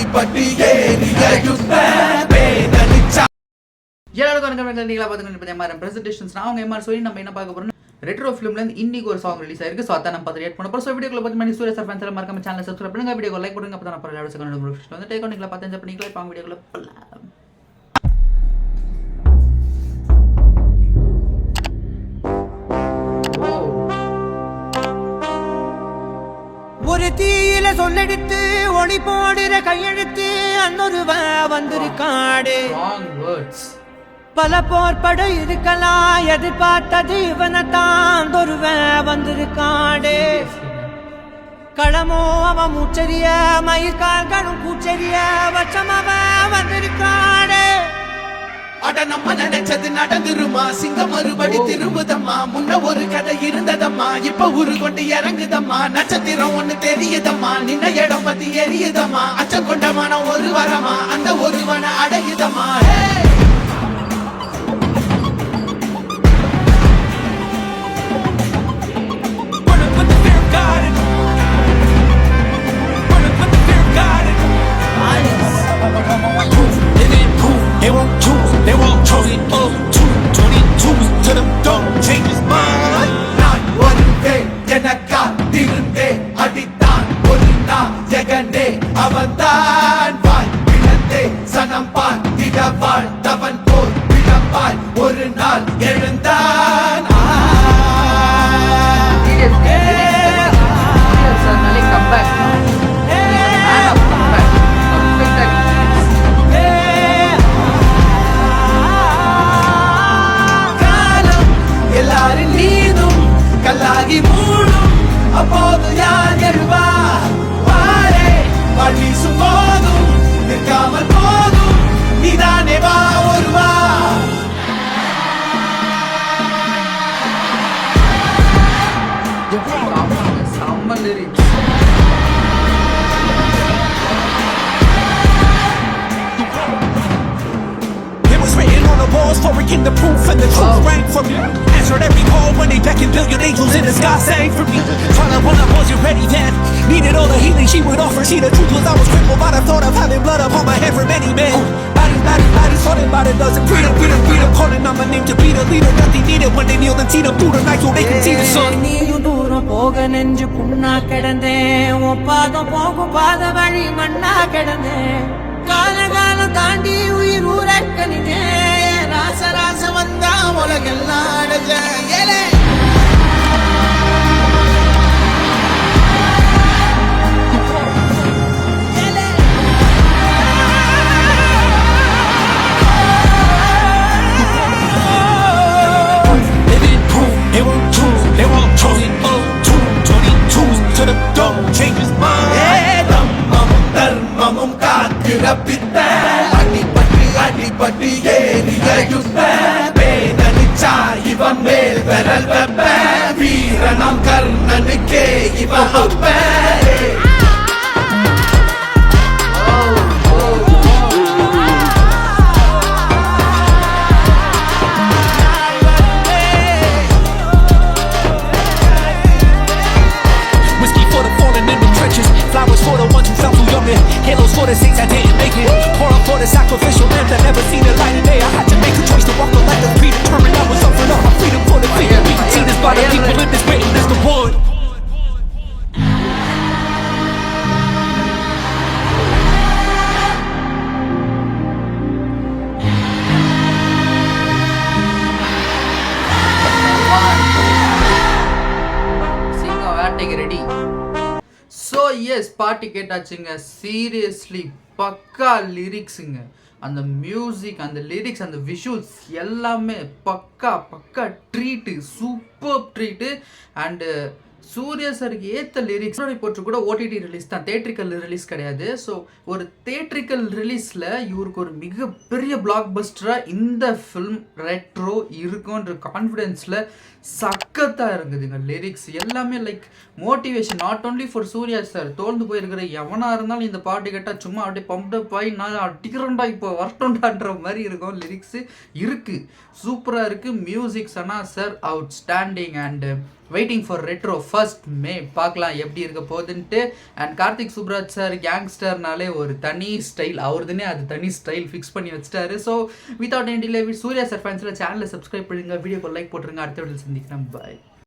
அடிபட்டு ஏறிய யுத்த வேதனிச்சா. எல்லாருக்கும் நீங்களா பார்த்துக்கிட்டு எம்ஆர்எம் பிரசன்டேஷன்ஸ். நான் அவங்க எம்ஆர் சொல்லி நம்ம என்ன பார்க்க போறோம், ரெட்ரோ ஃபிலிம்லேருந்து இன்னைக்கு ஒரு சாங் ரிலீஸ் ஆயிருக்கு. ஸோ அதான் நம்ம பார்த்து ரியாக்ட் பண்ண போகிறோம். ஸோ வீடியோக்குள்ள பார்த்து மணி சூரிய சார் ஃபேன்ஸ் எல்லாம் மறக்காம சேனலை சப்ஸ்கிரைப் பண்ணுங்க, வீடியோ லைக் பண்ணுங்க. அப்போ தான் அப்புறம் எல்லாரும் செகண்ட் நோட்டிஃபிகேஷன் வந்து டேக் பண்ணிக்கலாம், பார்த்து என்ஜாய் பண்ணிக்கலாம். இப்போ வீடியோக்குள்ள போகலாம். ஒரு தீயில சொல்லெடுத்து ஒளி போடுற கையெழுத்து அன்னொருவ வந்திருக்காடு. பல போர்பட இருக்கலாம், எதிர்பார்த்தது இவனைத்தான் ஒருவ வந்திருக்காடு. களமோ அவன் மூச்சரிய மயிர்கால்களும் பூச்சரிய வச்சம் அவன் வந்திருக்காடு. அட நம்ம நினைச்சது நடந்துருமா, சிங்கம் மறுபடி திரும்புதம்மா. முன்ன ஒரு கதை இருந்ததம்மா, இப்ப உரு கொண்டு இறங்குதம்மா. நட்சத்திரம் ஒண்ணு தெரியுதம்மா, நின்ன இடம் பத்தி எரியுதம்மா. அச்சம் கொண்ட மனம் ஒரு வரமா, அந்த ஒருவன அடையுதம்மா. அவன்தான் வாய் பிளந்தே சனம் பார்த்திட வாழ்ந்தவன் போல் பிளப்பாய் ஒரு நாள் எழுந்தான். காலம் எல்லாரும் நீதும் கல்லாகி மூடும், அப்போது யார் எழுவா? வீசும் போதும் நிற்காமல் போதும், நீதானே வா ஒருவா. Walls forking the proof and the truth rang from me. Answered every call when they beckoned, billion angels in the sky sang for me. Trying to run up, wasn't ready then. Needed all the healing she would offer. See, the truth was I was crippled by the thought of having blood upon my head for many men. Bodies falling by the dozen. Freedom, calling on my name to be the leader that they needed when they kneeled and see them through the night so they can see the sun. நீயும் தூரம் போக நெஞ்சு புண்ணா கிடந்தேன், ஒப்பாதம் போகும் பாத வழி மண்ணா கிடந்தேன். காலம் தாண்டி உயிர் ஊரக்கணினேன், ராச வந்தா உலகெல்லாம் அடைஞ்சேன். அடிபட்டு ஏறிய யுத்த வேதனிச்சா இவன் மேல் விரல் வெப்ப. வீரனாம் கர்ணனுக்கே இவன் அப்ப. Flowers for the ones who felt too young, and halos for the saints that didn't make it. Pour out for the sacrificial lamb that never seen the light of day. I had to make a choice to walk the light that's predetermined. I was offering up my freedom for the fear. We can see this by the people in this waiting as the wood. ready. So yes பாட்டு கேட்டாச்சுங்க. Seriously பக்கா லிரிக்ஸுங்க. அந்த music, அந்த lyrics, அந்த visuals எல்லாமே பக்கா treat, super treat. And Suriya சருக்கு ஏற்ற லிரிக்ஸ் போட்டு கூட ஓடிடி ரிலீஸ் தான், தேட்ரிக்கல் ரிலீஸ் கிடையாது. ஸோ ஒரு தேட்ரிக்கல் ரிலீஸில் இவருக்கு ஒரு மிகப்பெரிய பிளாக் பஸ்டராக இந்த ஃபில்ம் ரெட்ரோ இருக்குன்ற கான்ஃபிடென்ஸில் சக்கத்தாக இருக்குதுங்க. லிரிக்ஸ் எல்லாமே like motivation, not only for Suriya sir. தோல்ந்து போயிருக்கிற எவனாக இருந்தாலும் இந்த பாட்டு கேட்டால் சும்மா அப்படியே பம்ப்டப் ஆகி நான் அடிக்கிறேன்டா இப்போ வரட்டோண்டான்ற மாதிரி இருக்கும். லிரிக்ஸு இருக்குது, சூப்பராக இருக்குது. Music Sana sir out standing. And waiting for retro 1st May பார்க்கலாம் எப்படி இருக்க போகுதுன்ட்டு. அண்ட் கார்த்திக் சுப்ராஜ் சார் கேங்ஸ்டர்னாலே ஒரு தனி ஸ்டைல், அவருதுனே அது தனி ஸ்டைல் ஃபிக்ஸ் பண்ணி வச்சிட்டாரு. So without any delay Suriya sir ஃபேன்ஸில் சேனலை சப்ஸ்கிரைப் பண்ணுங்க, வீடியோக்கு லைக் போட்டுருங்க. அடுத்த வீடியோ சந்திக்கிறேன். பாய்.